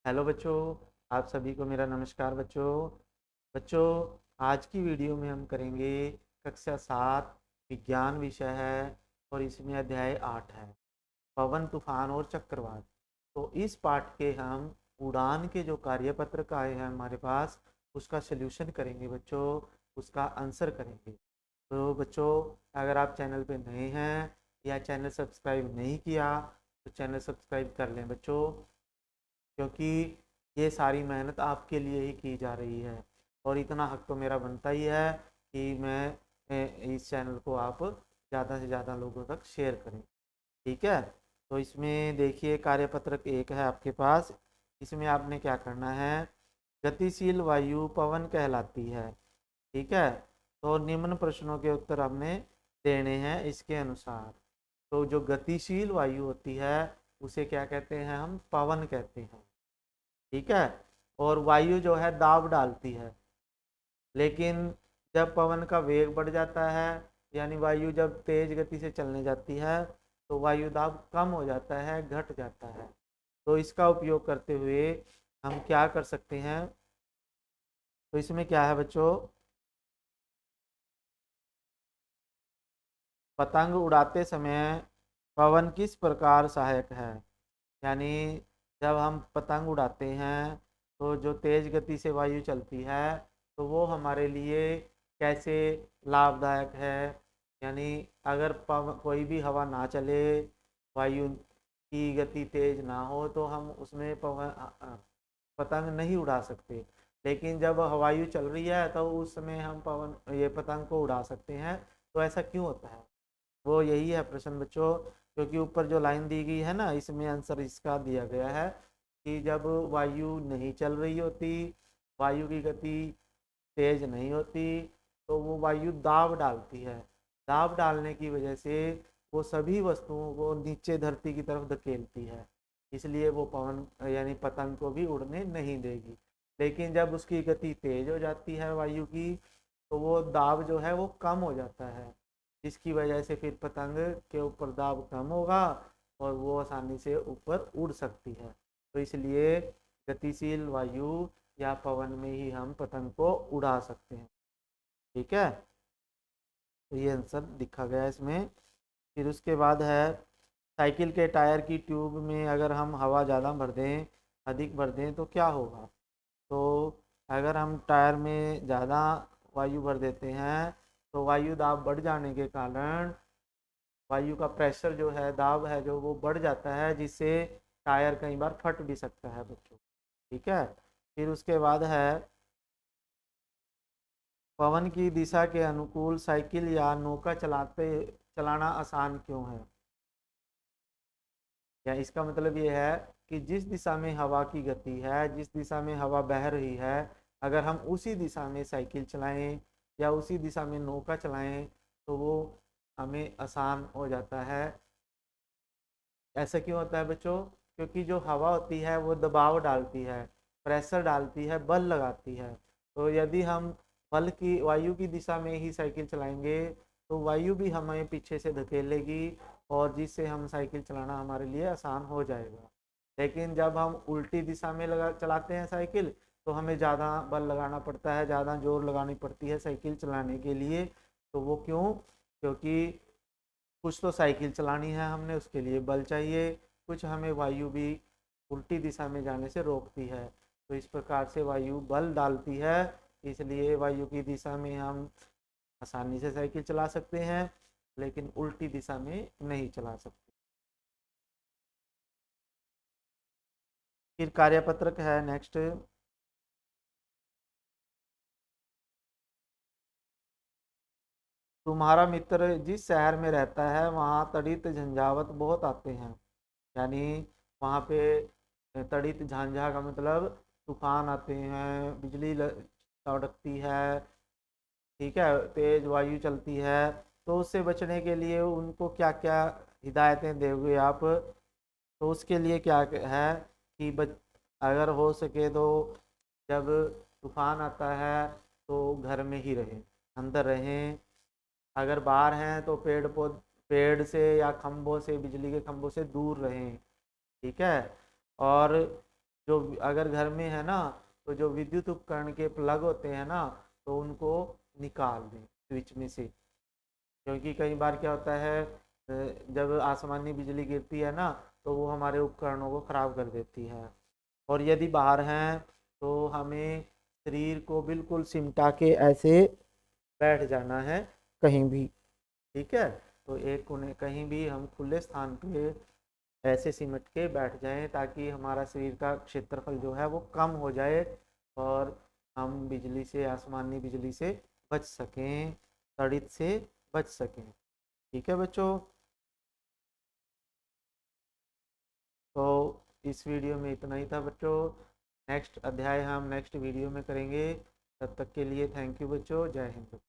Hello बच्चों, आप सभी को मेरा नमस्कार बच्चों। बच्चों, आज की वीडियो में हम करेंगे कक्षा 7 विज्ञान विषय है और इसमें अध्याय 8 है पवन तूफान और चक्रवात। तो इस पाठ के हम उड़ान के जो कार्यपत्रक आए हैं हमारे पास उसका सल्यूशन करेंगे बच्चों, उसका आंसर करेंगे। तो बच्चों, अगर आप चैनल पे नए हैं या चैनल सब्सक्राइब नहीं किया तो चैनल सब्सक्राइब कर लें बच्चों, क्योंकि ये सारी मेहनत आपके लिए ही की जा रही है और इतना हक तो मेरा बनता ही है कि मैं इस चैनल को आप ज़्यादा से ज़्यादा लोगों तक शेयर करें। ठीक है। तो इसमें देखिए कार्यपत्रक 1 है आपके पास। इसमें आपने क्या करना है, गतिशील वायु पवन कहलाती है। ठीक है। तो निम्न प्रश्नों के उत्तर हमने देने हैं इसके अनुसार। तो जो गतिशील वायु होती है उसे क्या कहते हैं, हम पवन कहते हैं। ठीक है। और वायु जो है दाब डालती है, लेकिन जब पवन का वेग बढ़ जाता है यानी वायु जब तेज गति से चलने जाती है तो वायु दाब कम हो जाता है, घट जाता है। तो इसका उपयोग करते हुए हम क्या कर सकते हैं, तो इसमें क्या है बच्चों, पतंग उड़ाते समय पवन किस प्रकार सहायक है। यानी जब हम पतंग उड़ाते हैं तो जो तेज गति से वायु चलती है तो वो हमारे लिए कैसे लाभदायक है। यानी अगर कोई भी हवा ना चले, वायु की गति तेज ना हो तो हम उसमें पतंग नहीं उड़ा सकते। लेकिन जब वायु चल रही है तो उस समय हम ये पतंग को उड़ा सकते हैं। तो ऐसा क्यों होता है, वो यही है प्रश्न बच्चों। क्योंकि ऊपर जो लाइन दी गई है ना, इसमें आंसर इसका दिया गया है कि जब वायु नहीं चल रही होती, वायु की गति तेज नहीं होती, तो वो वायु दाब डालती है। दाब डालने की वजह से वो सभी वस्तुओं को नीचे धरती की तरफ धकेलती है, इसलिए वो पवन यानी पतंग को भी उड़ने नहीं देगी। लेकिन जब उसकी गति तेज हो जाती है वायु की तो वो दाब जो है वो कम हो जाता है, जिसकी वजह से फिर पतंग के ऊपर दाब कम होगा और वो आसानी से ऊपर उड़ सकती है। तो इसलिए गतिशील वायु या पवन में ही हम पतंग को उड़ा सकते हैं। ठीक है। तो ये आंसर लिखा गया है इसमें। फिर उसके बाद है, साइकिल के टायर की ट्यूब में अगर हम हवा ज़्यादा भर दें, अधिक भर दें तो क्या होगा। तो अगर हम टायर में ज़्यादा वायु भर देते हैं तो वायु दाब बढ़ जाने के कारण वायु का प्रेशर जो है, दाब है जो, वो बढ़ जाता है, जिससे टायर कई बार फट भी सकता है बच्चों। ठीक है। फिर उसके बाद है, पवन की दिशा के अनुकूल साइकिल या नौका चलाना आसान क्यों है। या इसका मतलब ये है कि जिस दिशा में हवा की गति है, जिस दिशा में हवा बह रही है, अगर हम उसी दिशा में साइकिल चलाएं या उसी दिशा में नौका चलाएं तो वो हमें आसान हो जाता है। ऐसा क्यों होता है बच्चों, क्योंकि जो हवा होती है वो दबाव डालती है, प्रेशर डालती है, बल लगाती है। तो यदि हम बल की वायु की दिशा में ही साइकिल चलाएंगे तो वायु भी हमें पीछे से धकेलेगी और जिससे हम साइकिल चलाना हमारे लिए आसान हो जाएगा। लेकिन जब हम उल्टी दिशा में लगा चलाते हैं साइकिल तो हमें ज़्यादा बल लगाना पड़ता है, ज़्यादा जोर लगानी पड़ती है साइकिल चलाने के लिए। तो वो क्यों, क्योंकि कुछ तो साइकिल चलानी है हमने, उसके लिए बल चाहिए, कुछ हमें वायु भी उल्टी दिशा में जाने से रोकती है। तो इस प्रकार से वायु बल डालती है, इसलिए वायु की दिशा में हम आसानी से साइकिल चला सकते हैं लेकिन उल्टी दिशा में नहीं चला सकते। फिर कार्यपत्रक है नेक्स्ट, तुम्हारा मित्र जिस शहर में रहता है वहाँ तड़ित झंझावत बहुत आते हैं। यानी वहाँ पे तड़ित झांझा का मतलब तूफान आते हैं, बिजली कड़कती है, ठीक है, तेज वायु चलती है। तो उससे बचने के लिए उनको क्या क्या हिदायतें दोगे आप। तो उसके लिए क्या है कि अगर हो सके तो जब तूफान आता है तो घर में ही रहें, अंदर रहें। अगर बाहर हैं तो पेड़ से या खंभों से, बिजली के खंभों से दूर रहें। ठीक है। और जो अगर घर में है ना, तो जो विद्युत उपकरण के प्लग होते हैं ना, तो उनको निकाल दें स्विच में से। क्योंकि कई बार क्या होता है, जब आसमानी बिजली गिरती है ना, तो वो हमारे उपकरणों को ख़राब कर देती है। और यदि बाहर हैं तो हमें शरीर को बिल्कुल सिमटा के ऐसे बैठ जाना है कहीं भी। ठीक है, तो एक कोने कहीं भी हम खुले स्थान पे ऐसे सिमट के बैठ जाएं, ताकि हमारा शरीर का क्षेत्रफल जो है वो कम हो जाए, और हम बिजली से, आसमानी बिजली से बच सकें, तड़ित से बच सकें। ठीक है बच्चों, तो इस वीडियो में इतना ही था बच्चों। नेक्स्ट अध्याय हम नेक्स्ट वीडियो में करेंगे। तब तक के लिए थैंक यू बच्चों, जय हिंद।